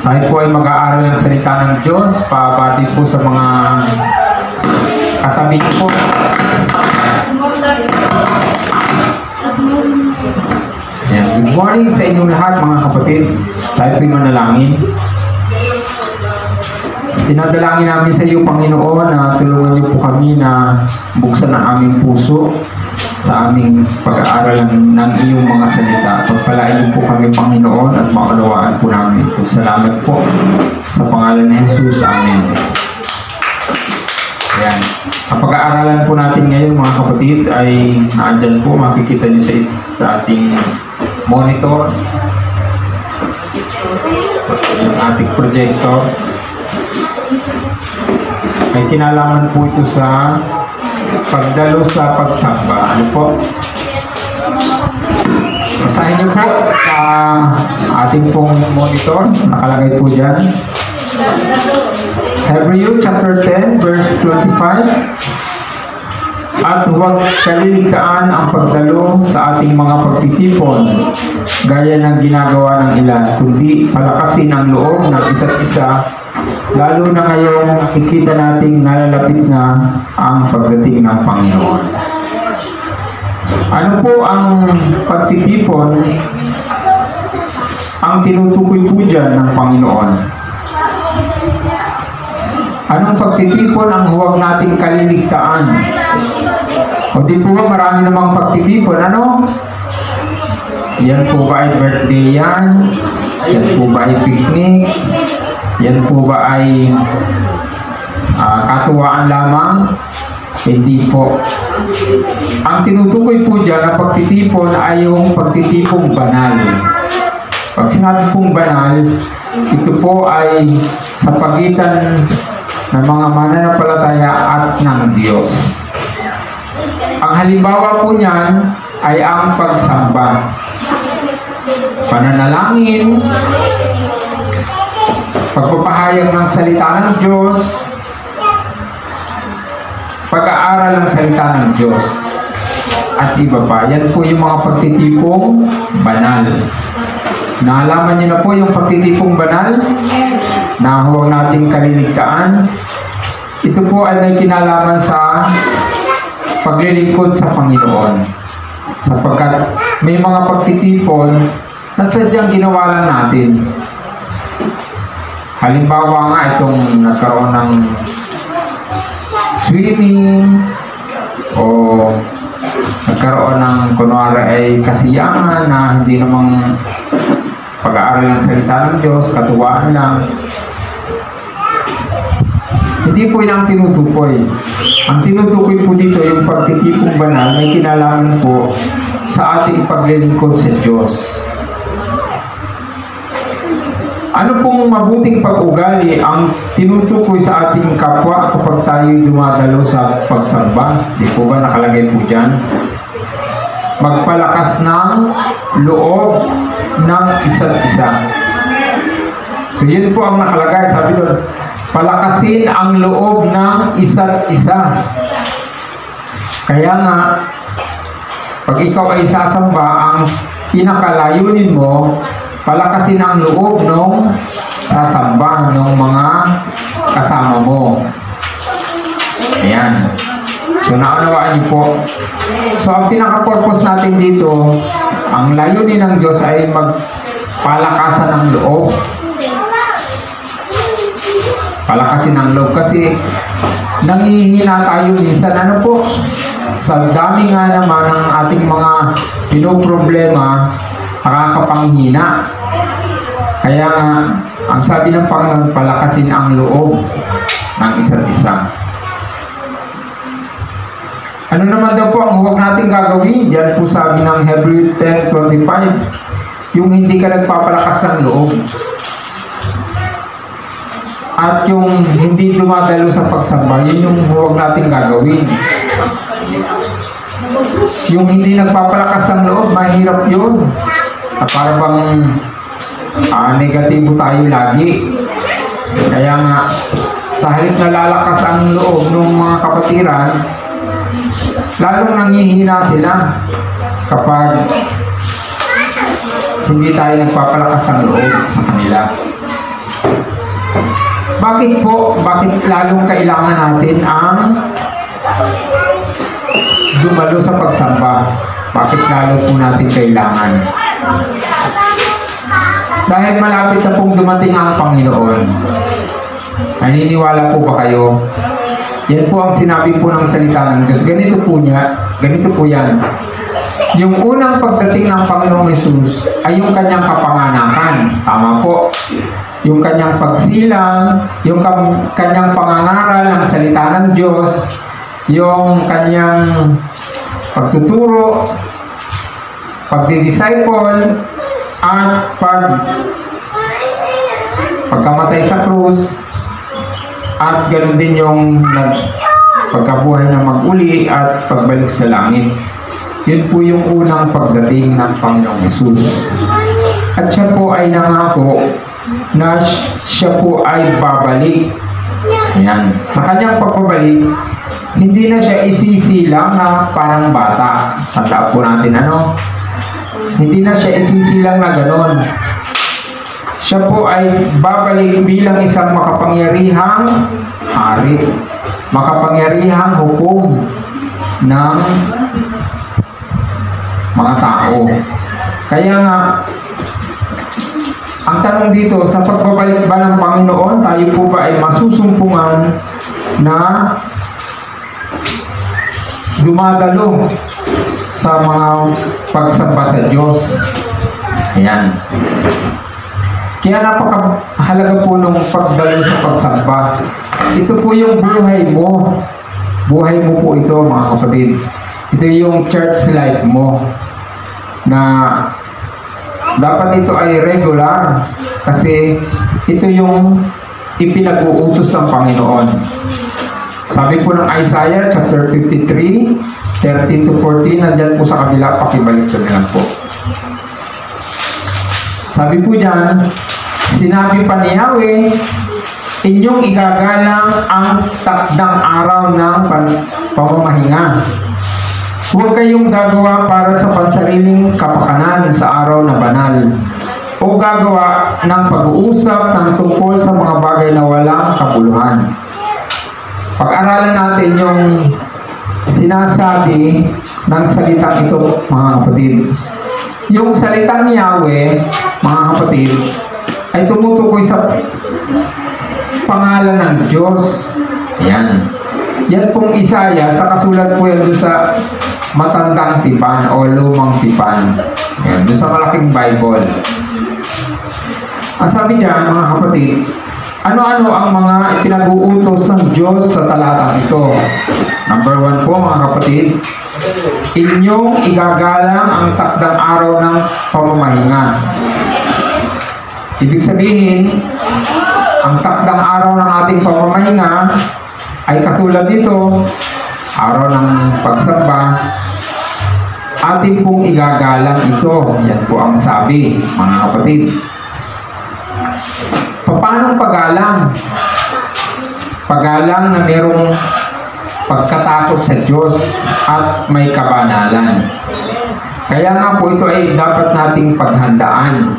Tayo po ay mag-aaral ng salita ng Diyos. Pabati po sa mga katabi po. Ayan. Good morning sa inyong lahat mga kapatid. Tayo po ay manalangin. Tinadalangin namin sa iyo, Panginoon, na tulungan niyo po kami na buksan ang aming puso sa aming pag-aaral ng iyong mga salita. Pagpalain niyo po kami, Panginoon, at maunawaan po namin ito. Salamat po sa pangalan ni Jesus. Amen. Ayan. Ang pag-aaralan po natin ngayon, mga kapatid, ay naandyan po. Makikita niyo sa ating monitor yung ating projector. May kinalaman po ito sa pagdalo sa pagsamba. Ano po? Basahin niyo po sa ating pong monitor. Nakalagay po dyan. Hebrews chapter 10 verse 25. At huwag kaliligtaan ang pagdalo sa ating mga pagtitipon gaya ng ginagawa ng ilan, kundi palakasin ang loob ng isa't isa, lalo na ngayong ikita nating nalalapit na ang pagdating ng Panginoon. Ano po ang pagtitipon? Ang tinutukoy po dyan ng Panginoon. Anong pagtitipon ang huwag nating kaliligtaan? O di po ba marami namang pagtitipon? Ano? Yan po ba ay birthday yan? Yan po ba ay picnic? Yan po ba ay katuwaan lamang? Hindi po. Ang tinutukoy po dyan na pagtitipon ay yung pagtitipong banal. Pag sinabi pong banal, ito po ay sa pagitan ng mga mananampalataya at ng Diyos. Ang halimbawa po niyan ay ang pagsamba, pananalangin, pagpapahayag ng salita ng Diyos, pag-aaral ng salita ng Diyos, at iba pa. Yan po yung mga pagtitipong banal. Naalaman niyo na po yung pagtitipong banal na huwag nating kaliligtaan. Ito po ay may kinalaman sa paglilingkod sa Panginoon, sapagkat may mga pagtitipon na sadyang ginawa lang natin. Halimbawa nga itong nagkaroon ng swimming o nagkaroon ng kunwari ay kasiyahan na hindi namang pag-aaral ng salita ng Diyos, katuwaan lang. Hindi po yun ang tinutukoy. Ang tinutukoy po dito yung pagtitipong banal may kinalaman po sa ating paglilingkod sa Diyos. Ano pong mabuting pag-ugali ang tinutukoy sa ating kapwa kapag tayo'y dumadalo sa pagsamba? Di po ba nakalagay po dyan? Magpalakas ng loob ng isa't isa. So yun po ang nakalagay. Sabi doon, palakasin ang loob ng isa't isa. Kaya nga, pag ikaw ay sasamba, ang pinakalayunin mo, palakasin ang loob ng sasamba ng mga kasama mo. Ayan. So, naunawaan niyo po. So, ang pinaka-purpose natin dito, ang layunin ng Diyos ay magpalakasan ng loob. Palakasin ang loob kasi nangihina tayo minsan. Ano po? Sa dami nga naman ng ating mga pinoproblema, nakakapanghina. Kaya nga, ang sabi ng Panginoon, palakasin ang loob ng isa't isa. Ano naman daw po ang huwag natin gagawin? Diyan po sabi ng Hebrews 10:25, yung hindi ka nagpapalakas ng loob. At yung hindi dumadalo sa pagsamba, yun yung huwag natin gagawin. Yung hindi nagpapalakas ng loob, mahirap yun. At para bang negatibo tayo lagi. Kaya nga, sa halip na lalakas ang loob ng mga kapatiran, lalong nanghihina sila kapag hindi tayo nagpapalakas ng loob sa kanila. Bakit po? Bakit lalong kailangan natin ang dumalo sa pagsamba? Bakit lalo po natin kailangan? Dahil malapit na pong dumating ang Panginoon. Naniniwala po ba kayo? Yan po ang sinabi po ng salita ng Diyos. Ganito po yan. Yung unang pagdating ng Panginoong Hesus ay yung kanyang kapanganakan. Tama po. Yung kanyang pagsilang, yung kanyang pangangaral ng salita ng Diyos, yung kanyang pagtuturo, pagdidisciple, at pagkamatay sa krus, at ganoon din yung pagkabuhay na mag-uli at pagbalik sa langit. Yun po yung unang pagdating ng Panginoong Hesus. At siya po ay nangako na siya po ay babalik. Ayan. Sa kanyang pagbabalik, hindi na siya isisilang na parang bata. Tandaan po natin hindi na siya isisilang na gano'n. Siya po ay babalik bilang isang makapangyarihang hari, makapangyarihang hukom ng mga tao. Kaya nga, ang tanong dito, sa pagbabalik ba ng Panginoon, tayo po ba ay masusumpungan na dumadalo sa mga pagsamba sa Diyos? Ayan. Kaya napakahalaga po nung pagdalo sa pagsamba. Ito po yung buhay mo. Buhay mo po ito, mga kapatid. Ito yung church life mo. Na dapat ito ay regular. Kasi ito yung ipinag-uutos ng Panginoon. Sabi po ng Isaiah chapter 53, 13 to 14, nandyan po sa kabila, pakibalik ko na po. Sabi po dyan, sinabi pa ni Yahweh, inyong igagalang ang takdang araw ng pamamahinga. Huwag kayong gagawa para sa pansariling kapakanan sa araw na banal, o gagawa ng pag-uusap ng tungkol sa mga bagay na walang kabuluhan. Pag-aralan natin yung sinasabi ng salitang ito, mga kapatid. Yung salitang Yahweh, mga kapatid, ay tumutukoy sa pangalan ng Diyos. Yan. Yan pong Isaiah, sa kasulat po yan doon sa matandang tipan o lumang tipan. Yan, doon sa malaking Bible. Ang sabi niya, mga kapatid, ano-ano ang mga ipinag-uutos ng Diyos sa talatang ito? Number 1 po, mga kapatid, inyong igagalang ang takdang araw ng pamamahinga. Ibig sabihin, ang takdang araw ng ating pamamahinga ay katulad nito, araw ng pagsamba, ating pong igagalang ito. Yan po ang sabi, mga kapatid. Paano pagalang? Pagalang na merong pagkatakot sa Diyos at may kabanalan. Kaya nga po ito ay dapat nating paghandaan.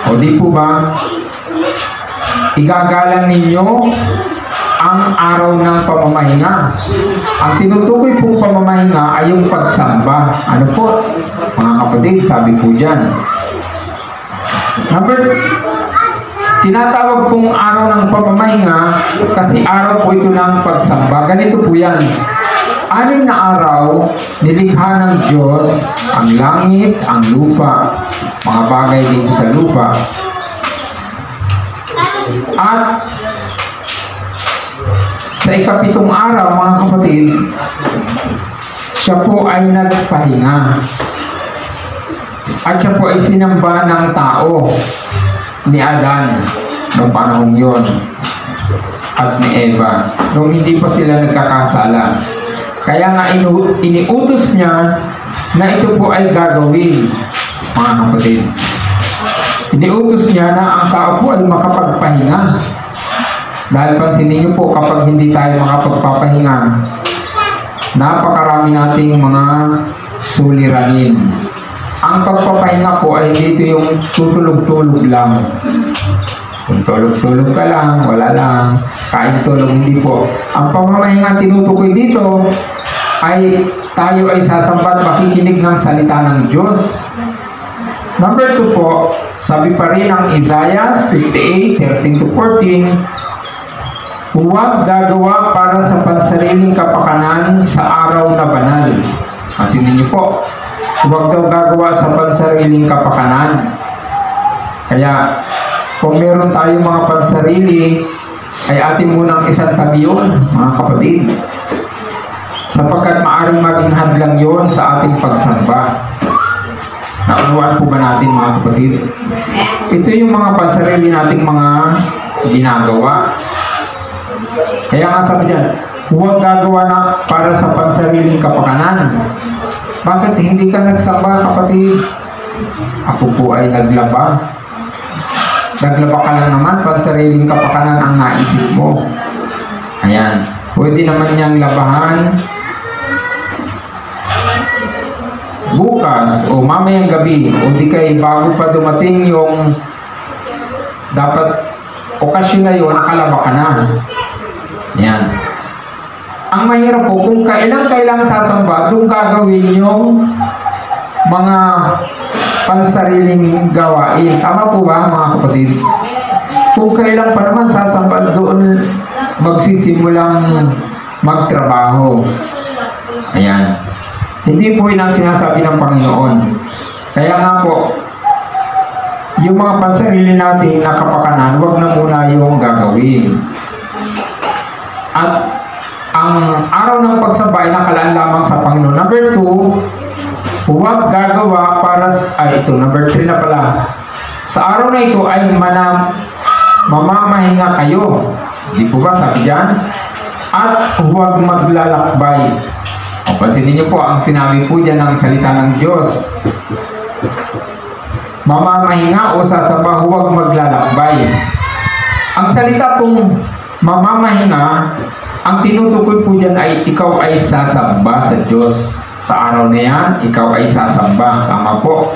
O di po ba? Igagalang ninyo ang araw ng pamamahinga. Ang tinutukoy pong pamamahinga ay yung pagsamba. Ano po? Mga kapatid, sabi po dyan. Tinatawag pong araw ng pamamahinga kasi araw po ito ng pagsamba. Ganito po yan. 6 na araw, nilikha ng Diyos ang langit, ang lupa, mga bagay dito sa lupa. At sa ika-7 araw, mga kapatid, siya po ay nagpahinga. At siya po ay sinamba ng tao ni Adan noong panahon yon at ni Eva nung hindi pa sila nagkakasala. Kaya nga iniutos niya na ito po ay gagawin, mga kapatid. Iniutos niya na ang tao po ay makapagpahinga. Dahil pansinin niyo po, kapag hindi tayo makapagpapahinga, napakarami nating mga suliranin. Ang pagpapahinga po ay dito yung tutulog-tulog lang. Kung tulog-tulog ka lang, wala lang, kain tulog, hindi po. Ang pamamahinga tinutukoy dito ay tayo ay sasamba at makikinig ng salita ng Diyos. Number 2 po, sabi pa rin ang Isaiah 58:13-14, huwag gagawa para sa pansariling kapakanan sa araw na banal. Pansinin niyo po, huwag daw gagawa sa pansariling kapakanan. Kaya, kung meron tayong mga pansarili, ay atin munang isang tabi yun, mga kapatid. Sapagkat maaaring maging hadlang yun sa ating pagsamba. Naunawaan po ba natin, mga kapatid? Ito yung mga pansarili nating mga ginagawa. Kaya nga sabi dyan, huwag gagawa na para sa pansariling kapakanan. Bakit hindi ka nagsamba, kapatid? Ako po ay naglaba. Naglaba ka lang naman, pansariling kapakanan ang naisip mo. Ayan. Pwede naman niyang labahan bukas o mamayang gabi o di kay bago pa dumating yung dapat okasyon na yun, nakalaba ka na. Ayan. Ang mahirap po, kung kailang sasamba, doon gagawin yung mga pansariling gawain. Tama po ba, mga kapatid? Kung kailan pa naman sasamba, doon magsisimulang magtrabaho. Ayan. Hindi po yun ang sinasabi ng Panginoon. Kaya nga po, yung mga pansarili natin na kapakanan, huwag na muna yung gagawin. At ang araw ng pagsamba ay nakalaan lamang sa Panginoon. Number 2, huwag gagawa para ito, number 3 na pala. Sa araw na ito ay mamamahinga kayo. Di po ba sabi dyan? At huwag maglalakbay. O, pansinin niyo po, ang sinabi po dyan ng salita ng Diyos. Mamamahinga o sasamba, huwag maglalakbay. Ang salita pong mamamahinga, ang tinutukoy po dyan ay ikaw ay sasamba sa Diyos. Sa araw na yan, ikaw ay sasamba. Tama po.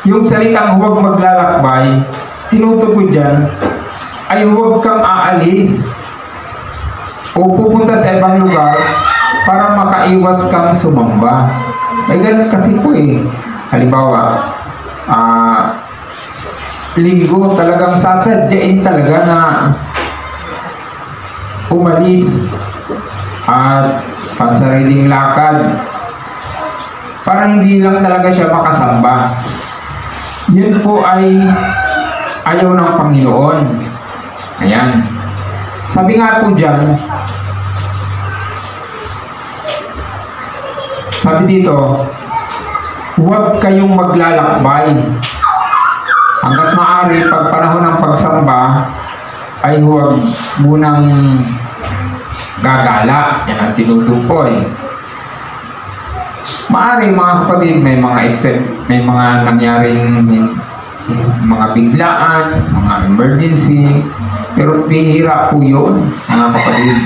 Yung salitang huwag maglalakbay, tinutukoy dyan, ay huwag kang aalis o pupunta sa ibang lugar para makaiwas kang sumamba. Ay ganun kasi po eh. Halimbawa, linggo talagang sasadyain talaga na umalis at pansariling lakad para hindi lang talaga siya makasamba. Yun po ay ayaw ng Panginoon. Ayan. Sabi nga po dyan, sabi dito, huwag kayong maglalakbay. Hanggat maaari, pag panahon ng pagsamba, ay huwag munang gagala. Yan ang tinutukoy. Maaari, mga kapatid, may mga nangyaring mga biglaan, mga emergency, pero bihira po yun, mga kapatid.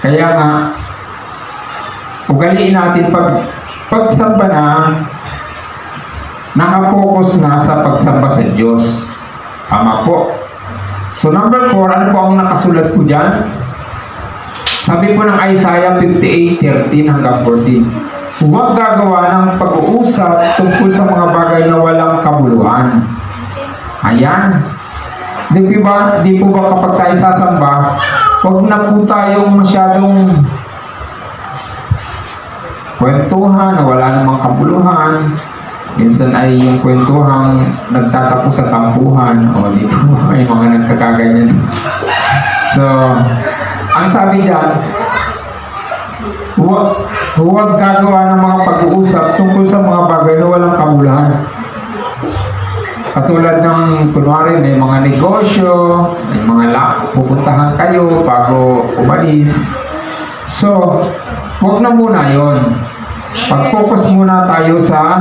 Kaya nga, ugaliin natin pagsamba na, nakapokus na sa pagsamba sa Diyos. Tama po. So number 4, ano po ang nakasulat po dyan? Sabi po ng Isaiah 58:13-14, huwag gagawa ng pag-uusap tungkol sa mga bagay na walang kabuluhan. Ayan. Di po ba kapag tayo sasamba, huwag na po tayong masyadong kwentuhan na wala namang kabuluhan. Minsan ay yung kwentuhang nagtatapos sa tampuhan. O dito ay mga nagkakaganyan. So, ang sabi dyan, huwag gagawa ng mga pag-uusap tungkol sa mga bagay na walang kabuluhan. Katulad ng, kunwari, may mga negosyo, may mga pupuntahan kayo bago umalis. So, huwag na muna yon. Pag-focus muna tayo sa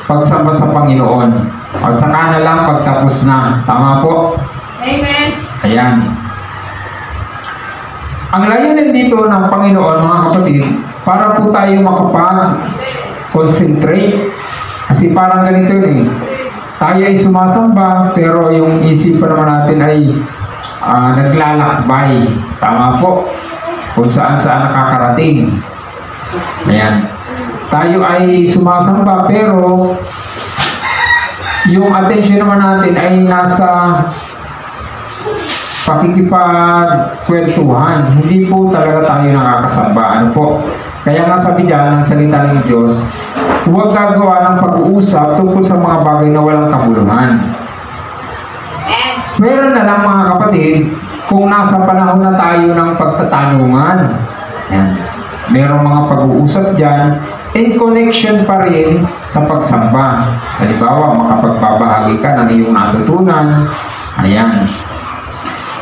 pagsamba sa Panginoon. At saka na lang pagtapos na. Tama po? Amen. Ayan. Ang layunin dito ng Panginoon, mga kapatid, para po tayo makapag-concentrate. Kasi parang ganito eh. tayo ay sumasamba, pero yung isipan naman natin ay naglalakbay. Tama po. Kung saan nakakarating. Ayan. Tayo ay sumasamba, pero yung attention naman natin ay nasa pakikipagkwentuhan. Hindi po talaga tayo nakakasamba. Ano po? Kaya nga sabi dyan ng salita ng Diyos, huwag gagawa ng pag-uusap tungkol sa mga bagay na walang kabuluhan. Meron na lang mga kapatid, kung nasa panahon na tayo ng pagtatanungan. Yan. Merong mga pag-uusap dyan, in connection pa rin sa pagsamba. Halimbawa, makapagbabahagi ka ng iyong natutunan. Ayan.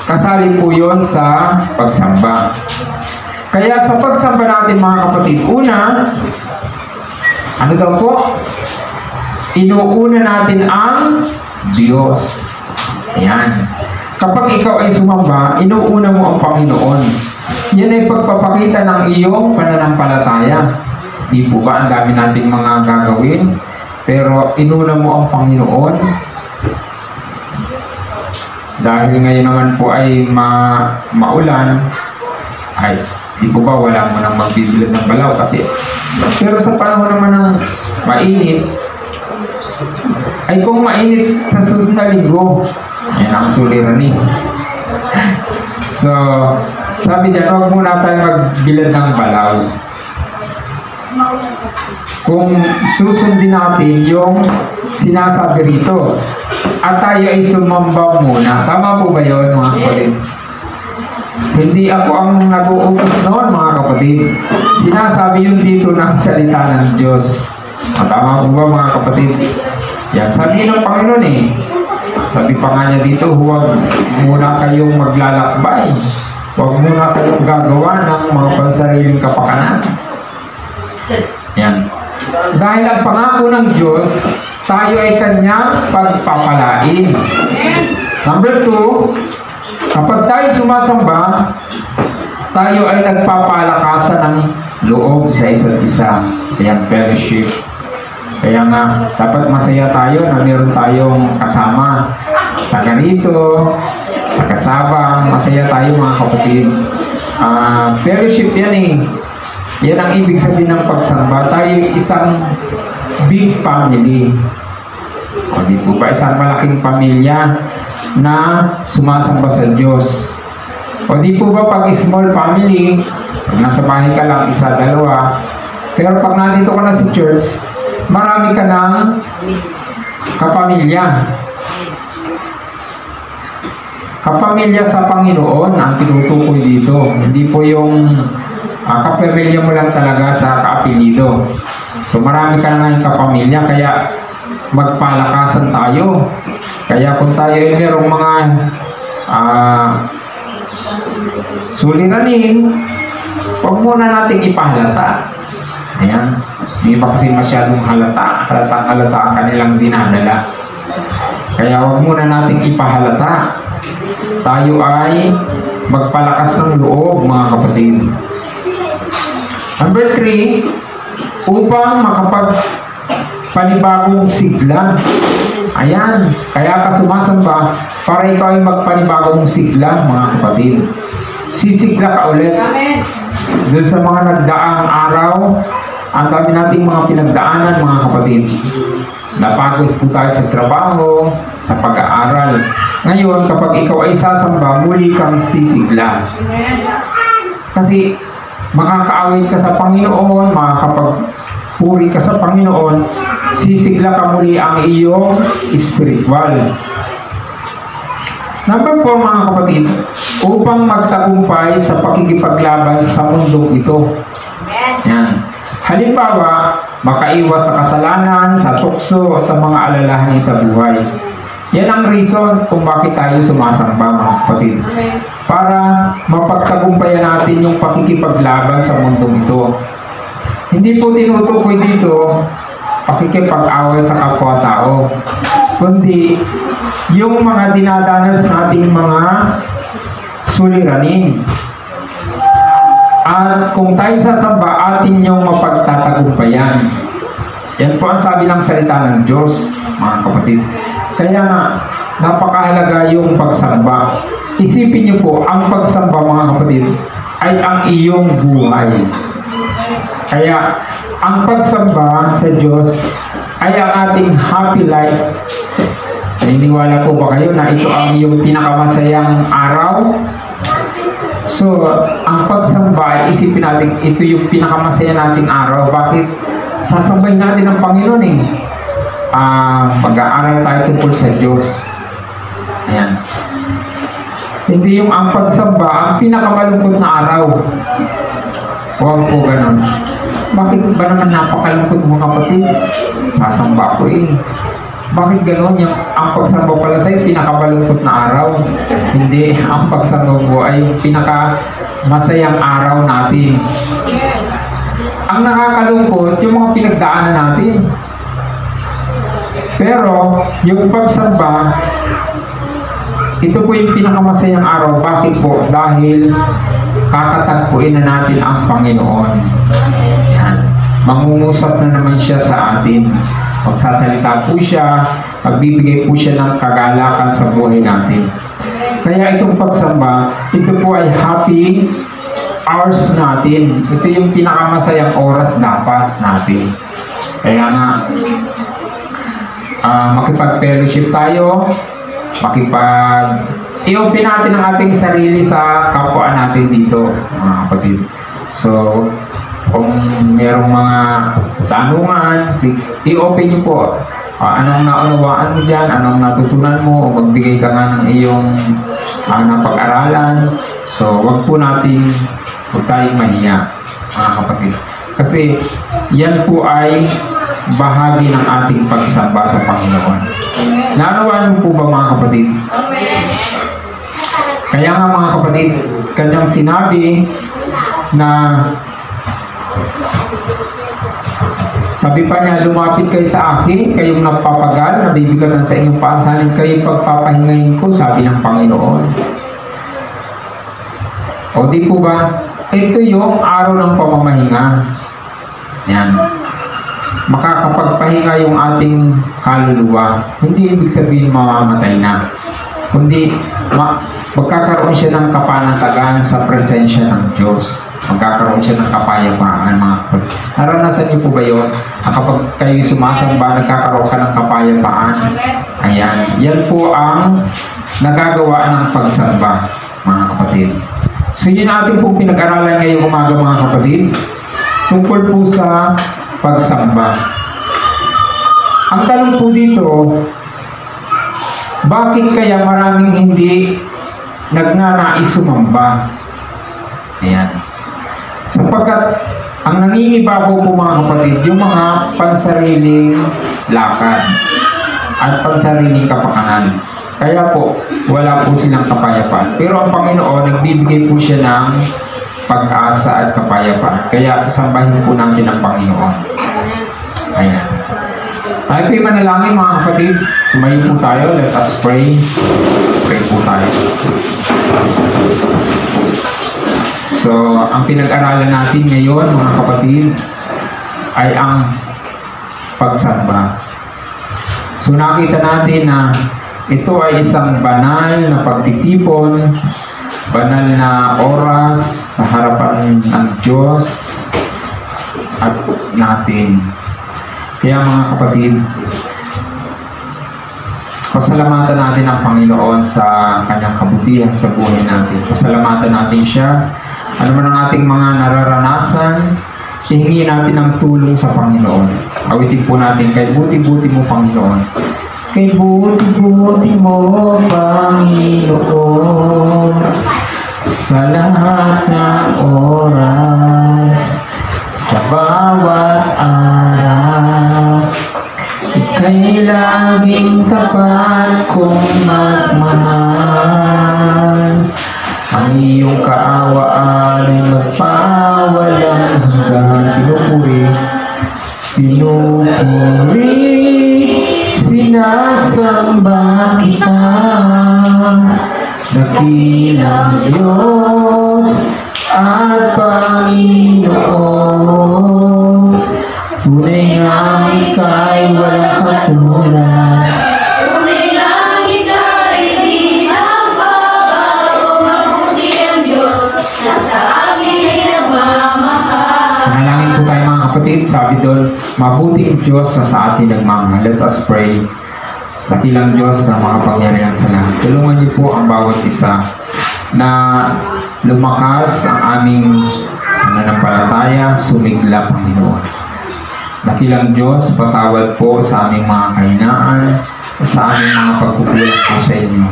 Kasali po yon sa pagsamba. Kaya sa pagsamba natin mga kapatid, una, ano daw po? Inuuna natin ang Diyos. Ayan. Kapag ikaw ay sumamba, inuuna mo ang Panginoon. Yan ay pagpapakita ng iyong pananampalataya. Di po ba ang dami nating mga gagawin? Pero inuna mo ang Panginoon. Dahil ngayon naman po ay maulan, ay di po ba wala mo nang magbibilad ng balaw kasi. Pero sa panahon naman ng mainit, ay kung mainit sa susunod na linggo, yan ang suliranin. So, sabi dyan, huwag muna tayo magbilad ng balaw. Kung susundin natin yung sinasabi rito, at tayo ay sumamba muna. Tama po ba yun, mga kapatid? Hindi ako ang nag-uutos noon, mga kapatid. Sinasabi yun dito ng salita ng Diyos. Tama po ba, mga kapatid? Yan, sabi ng Panginoon eh. Sabi pa nga niya dito, huwag muna kayong maglalakbay. Huwag muna kayong gagawa ng mga pansariling kapakanan. Yan. Dahil ang pangako ng Diyos, tayo ay kanyang pagpapalain. Number 2, kapag tayo sumasamba, tayo ay nagpapalakasan ng loob sa isa't isa. Ayan, fellowship. Kaya nga, dapat masaya tayo na meron tayong kasama. Taga rito, taga-sabang, masaya tayo mga kapatid. Fellowship yan eh. Yan ang ibig sabihin ng pagsamba. Tayo isang big family. O di po ba, isang malaking pamilya na sumasamba sa Diyos. O di po ba pag small family, pag nasa bahay ka lang, isa, dalawa, pero pag nandito ka na sa church, marami ka ng kapamilya. Kapamilya sa Panginoon ang tinutukoy dito. Hindi po yung kapamilya mo lang talaga sa kaapelido. So marami ka na ng kapamilya, kaya magpalakasan tayo. Kaya kung tayo ay merong mga suliranin, huwag muna nating ipahalata. Ayan. Hindi pa kasi masyadong halata ang kanilang dinadala. Kaya huwag muna nating ipahalata. Tayo ay magpalakas ng loob, mga kapatid. Number 3, upang makapagpanibagong sigla. Ayan. Kaya ka sumasamba para ikaw ay magpanibagong sigla, mga kapatid. Sisigla ka ulit. Doon sa mga nagdaang araw, ang dami nating mga pinagdaanan, mga kapatid. Napagod po tayo sa trabaho, sa pag-aaral. Ngayon, kapag ikaw ay sasamba, muli kang sisigla. Kasi makakaawit ka sa Panginoon, makakapagpuri ka sa Panginoon, sisigla ka muli ang iyong spiritual. Number 4, mga kapatid, upang magtagumpay sa pakikipaglaban sa mundong ito. Yan. Halimbawa, makaiwas sa kasalanan, sa tukso, sa mga alalahanin sa buhay. Yan ang reason kung bakit tayo sumasamba, mga kapatid. Para mapagtagumpayan natin yung pakikipaglaban sa mundong ito. Hindi po tinutukoy dito pakikipag-away sa kapwa-tao, kundi yung mga dinadanas nating mga suliranin. At kung tayo sasamba, atin yung mapagtatagumpayan. Yan po ang sabi ng salita ng Diyos, mga kapatid. Kaya nga, napakahalaga yung pagsamba. Isipin niyo po, ang pagsamba mga kapatid, ay ang iyong buhay. Kaya, ang pagsamba sa Diyos ay ang ating happy life. Naniniwala po ba kayo na ito ang iyong pinakamasayang araw? So, ang pagsamba ay isipin natin, ito yung pinakamasaya nating araw. Bakit? Sasambahin natin ang Panginoon eh. Pag-aaral tayo tungkol sa Diyos. Ayan. Hindi yung ang pagsamba ang pinakamalungkot na araw. Huwag po ganun. Bakit ba naman napakalungkot mga kapatid? Sasamba ko eh. Bakit ganun? Ang pagsamba pala sa'yo, pinakamalungkot na araw. Hindi, ang pagsamba mo ay yung pinakamasayang araw natin. Ang nakakalungkot, yung mga pinagdaanan natin. Pero, yung pagsamba, ito po yung pinakamasayang araw. Bakit po? Dahil kakatagpuin na natin ang Panginoon. Yan. Mangungusap na naman siya sa atin. Magsasalita po siya, magbibigay po siya ng kagalakan sa buhay natin. Kaya itong pagsamba, ito po ay happy hours natin. Ito yung pinakamasayang oras dapat natin. Kaya nga, makipag-fellowship tayo, i-open natin ang ating sarili sa kapwa natin dito, mga kapatid. So, kung merong mga tanungan, i-open nyo po. Anong naunawaan mo dyan, anong natutunan mo, o magbigay ka nga ng iyong napag-aralan. So, wag tayong mahiya, mga kapatid. Kasi, yan po ay bahagi ng ating pagsamba sa Panginoon. Naunawaan mo po ba mga kapatid? Kaya nga mga kapatid, kanyang sinabi na sabi pa niya, lumapit kayo sa akin, kayong napapagal, nabibigatan sa inyong paasanin, kayong pagpapahingayin ko, sabi ng Panginoon. O di po ba? Ito yung araw ng pamamahinga. Yan. Makakapagpahinga yung ating kaluluwa. Hindi ibig sabihin mamamatay na. Kundi magkakaroon siya ng kapanatagan sa presensya ng Diyos. Magkakaroon siya ng kapayapaan, mga kapatid. Naranasan niyo po ba yun? Kapag kayo sumasamba, nagkakaroon ka ng kapayapaan. Ayan. Yan po ang nagagawa ng pagsamba, mga kapatid. So yun natin po pinag-aralan ngayong umaga, mga kapatid. Tungkol po sa pagsamba. Ang tanong po dito, bakit kaya maraming hindi nagnanais sumamba? Ayan. Sapagkat ang nangingibabaw po mga kapatid, yung mga pansariling lakad at pansariling kapakanan. Kaya po, wala po silang kapayapaan. Pero ang Panginoon, nagbibigay po siya ng pag-asa at kapayapaan. Kaya sambahin po natin ang Panginoon. Ayan. Tayo po'y manalangin mga kapatid. Tumayo po tayo. Let us pray. Pray po tayo. So, ang pinag-aralan natin ngayon mga kapatid ay ang pagsamba. So, nakita natin na ito ay isang banal na pagtitipon, banal na oras sa harapan ng Diyos at natin. Kaya mga kapatid, pasalamatan natin ang Panginoon sa kanyang kabutihan sa buhay natin. Pasalamatan natin siya. Ano man ang ating mga nararanasan, hihingi natin ang tulong sa Panginoon. Awitin po natin, kay buti-buti mo Panginoon. Kay buti-buti mo Panginoon, sa lahat ng oras, sa bawat araw, ika'y laging tapat kong magmahal. Ang iyong kaawaan ay magpawalang hanggan. Pinupuri, sinasamba kita, dakilang Diyos at Panginoon. Tunay nga ika'y walang katulad, tunay doon, mabuting Diyos na sa atin nagmamahal. Let us pray. Dakilang Diyos na makapangyarihan sa lahat. Tulungan niyo po ang bawat isa na lumakas ang aming pananampalataya, sumigla, Panginoon. Dakilang Diyos, patawad po sa aming mga kahinaan, sa aming mga pagkukulang po sa inyo.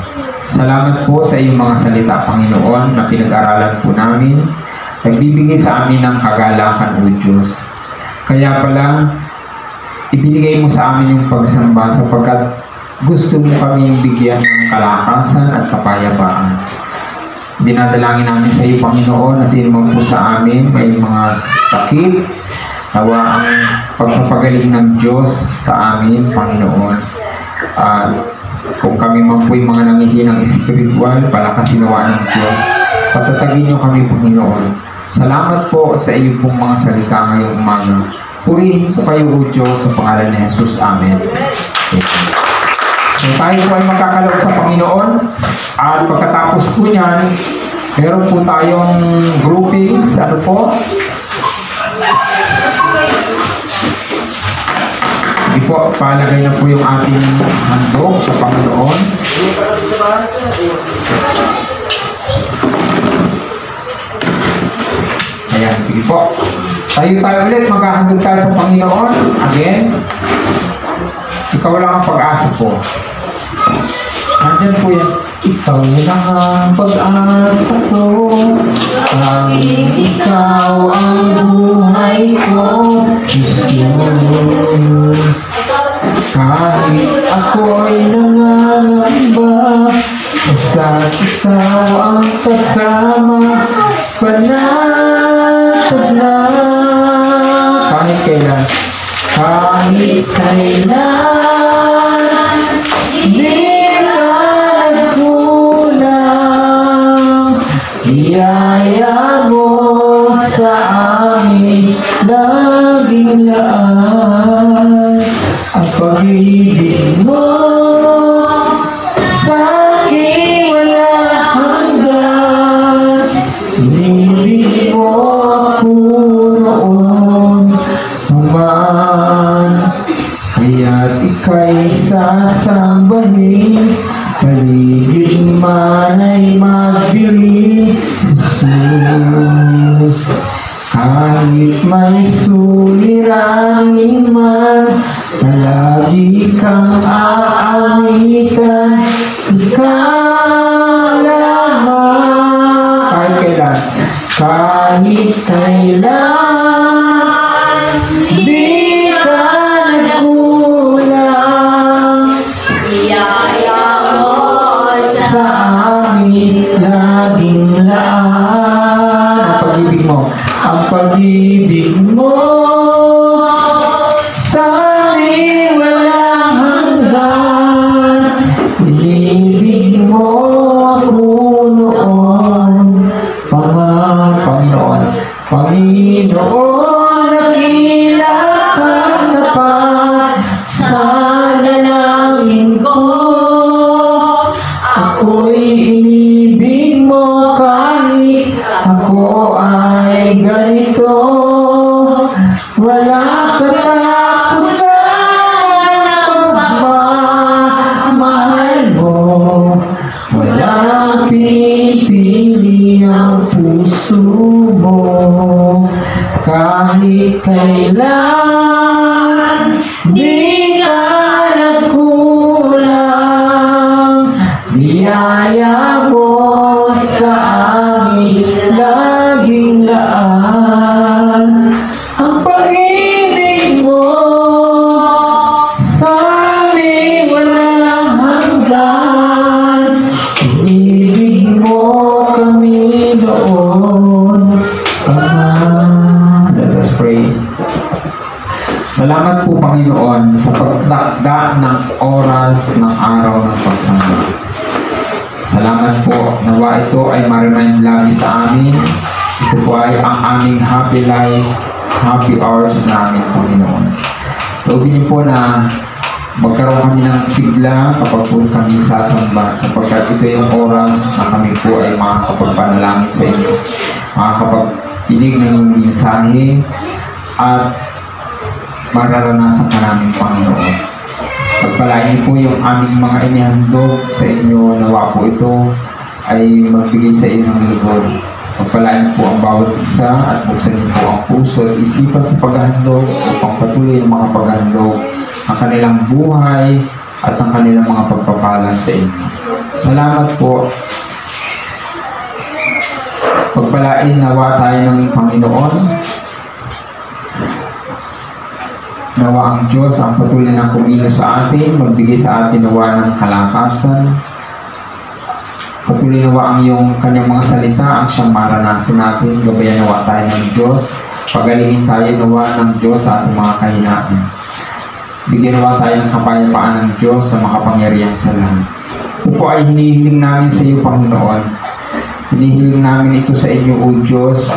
Salamat po sa iyong mga salita, Panginoon, na pinag-aralan po namin. Nagbibigay sa amin ng kagalakan, O Diyos. Kaya pala, ibinigay mo sa amin yung pagsamba sapagkat gusto mo kaming bigyan ng kalakasan at kapayapaan. Dinadalangin namin sa iyo, Panginoon, na sinumang po sa amin may mga sakit, nawa ang pagpapagaling ng Diyos sa amin, Panginoon. Kung kami man po yung mga nangihinang espiritual, palakasin nawa ng Diyos. Patatagin niyo kami, Panginoon. Salamat po sa iyo pong mga salita ngayong umaga. Purihin po kayo, O Diyos, sa pangalan ni Jesus. Amen. Amen. So, tayo po ay magkakalog sa Panginoon. At pagkatapos po niyan, meron po tayong groupings. Ano po? Hindi po, palagay na po yung ating handog sa Panginoon. Ayan, sige po. Tayo ulit, maghahandog tayo sa Panginoon. Again. Ikaw lang ang pag-asa po. Nandyan po yan. Ikaw lang ang pag-asa ko. Kahit ikaw ang buhay ko. Jesus. Kahit ako'y nangangamba, basta't ikaw ang kasama, panatag na. Kahit kailan. Kahit kailan, di ka nagkulang. Biyaya mo sa amin, laging laan. Ang pag-ibig mo sa akin wala hanggan. Inibig mo ako noon man, kaya't ika'y sasambahin, paligid man ay magdilim. Jesus, kahit may suliranin man, palagi kang aamitan. Ikaw lamang. Kahit kailan? Kahit kailan, di ka nagkulang. Biyaya mo sa amin, laging laan. Ang pag-ibig mo, ang pag-ibig mo sa amin walang hanggan. Inibig mo ako noon, Panginoon. Panginoon, nakila kang tapat sa dalangin ko. Ako'y inibig mo kahit ako ay ganito. Wala katapusan ang pagmamahal mo. Walang pinipili ang puso mo. Kahit kailan, di ka nagkulang. Biyaya mo sa amin, laging laan. Ang pag-ibig mo sa amin walang hanggan. Inibig mo kami noon. Let us pray. Salamat po, Panginoon, sa pagdakda ng oras ng araw ng pagsamba. Salamat po, nawa ito ay ma-remind lagi sa amin. Ito po ay ang aming happy life, happy hours namin, Panginoon. Loobin niyo po na magkaroon kami ng sigla kapag po kami sasamba, sapagkat ito yung oras na kami po ay makakapagpanalangin sa inyo, makakapagpinig ng inyong mensahe, at mararanasan ka namin, Panginoon. Pagpalain po yung aming mga inihandog sa inyo, nawa po ito ay magbigay sa inyo ng lubog. Pagpalain po ang bawat isa at buksan niyo po ang puso at isipan sa paghahandog upang patuloy ang mga paghahandog, ang kanilang buhay at ang kanilang mga pagpapala sa inyo. Salamat po. Pagpalain nawa tayo ng Panginoon. Nawa ang Diyos ang patuloy na kumilos sa atin, magbigay sa atin nawa ng kalakasan. Patuloy nawa ang iyong kanyang mga salita ang siyang maranasan natin. Gabayan nawa tayo ng Diyos. Pagalingin tayo nawa ng Diyos sa ating mga kahinaan. Bigyan nawa tayo ng kapayapaan ng Diyos sa makapangyarihan sa lahat. Ito po ay hinihiling namin sa iyo, Panginoon. Hinihiling namin ito sa inyo, O Diyos,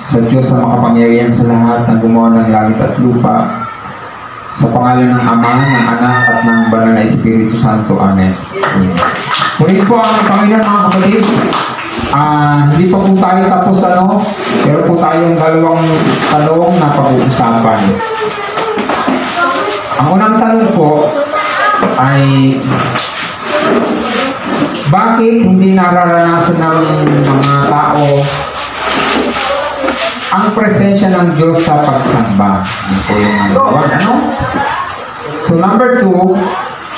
sa Diyos sa makapangyarihan sa lahat na gumawa ng langit at lupa. Sa pangalan ng Ama, ng Anak, at ng Banal na Espiritu Santo. Amen. Amen. Ngunit po ang Panginoon, mga kapatid, hindi pa po tayo tapos pero po tayong dalawang tanong na pag-uusapan. Ang unang tanong po ay, bakit hindi nararanasan ng mga tao ang presensya ng Diyos sa pagsamba? Yan po yung number one. So number 2,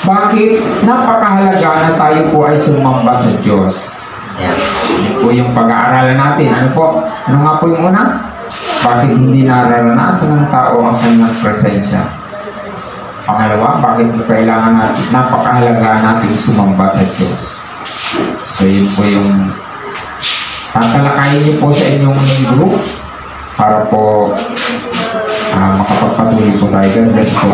bakit napakahalaga na tayo po ay sumamba sa Diyos? Yan po yung pag-aaralan natin. Ano nga po yung una? Bakit hindi nararanasan ng tao ang kanyang presensya? Pangalawa, bakit kailangan natin, napakahalaga natin sumamba sa Diyos? So yun po yung tatalakayin niyo po sa inyong group para po makapagpatuloy po tayo. God bless po.